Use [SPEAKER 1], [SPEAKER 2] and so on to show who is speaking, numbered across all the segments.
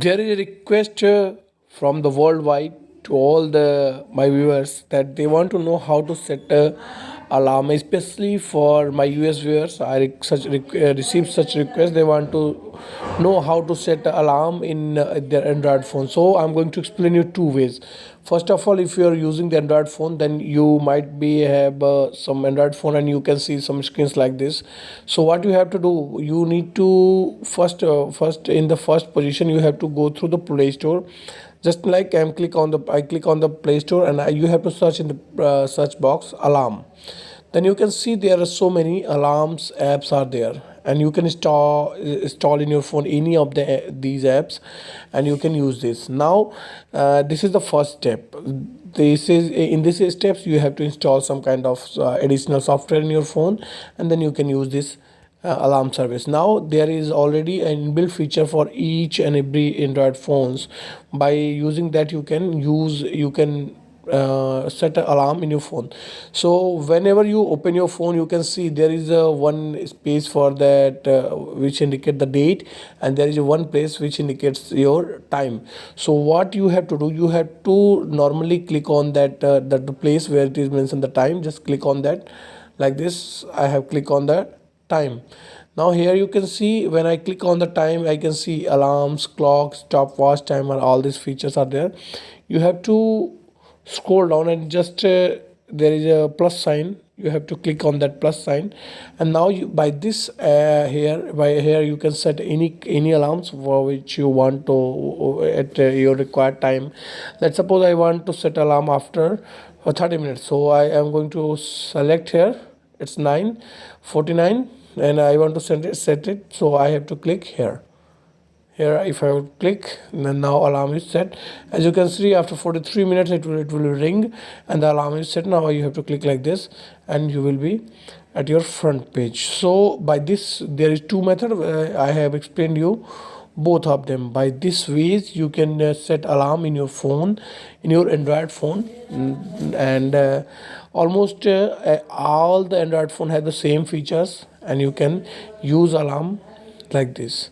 [SPEAKER 1] There is a request from the worldwide to all the my viewers that they want to know how to set a alarm, especially for my US viewers. Received such request. They want to know how to set an alarm in their Android phone. So I'm going to explain you two ways. First of all, if you are using the Android phone, then you might be have some Android phone and you can see some screens like this. So what you have to do, you need to first in the first position you have to go through the Play Store. Just like I click on the Play Store, and you have to search in the search box alarm. Then you can see there are so many alarms apps are there, and you can install in your phone any of these apps, and you can use this. Now this is the first step. This is in this steps you have to install some kind of additional software in your phone, and then you can use this alarm service. Now there is already an inbuilt feature for each and every Android phones. By using that, you can set an alarm in your phone. So whenever you open your phone, you can see there is a one space for that which indicate the date, and there is a one place which indicates your time. So what you have to do, you have to normally click on that the place where it is mentioned the time. Just click on that like this. I have clicked on that time. Now here you can see when I click on the time, I can see alarms, clocks, stopwatch, timer, all these features are there. You have to scroll down and just there is a plus sign. You have to click on that plus sign, and now by this here you can set any alarms for which you want to at your required time. Let's suppose I want to set alarm after 30 minutes. So I am going to select here. It's 9:49 and I want to set it. So I have to click here. If I would click, then now alarm is set. As you can see, after 43 minutes it will ring and the alarm is set. Now you have to click like this and you will be at your front page. So by this, there is two methods. I have explained you both of them. By this ways you can set alarm in your phone, in your Android phone. And almost all the Android phone have the same features, and you can use alarm like this.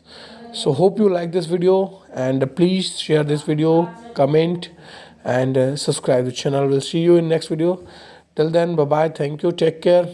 [SPEAKER 1] So hope you like this video, and please share this video, comment, and subscribe the channel. We'll see you in next video. Till then, bye bye. Thank you. Take care.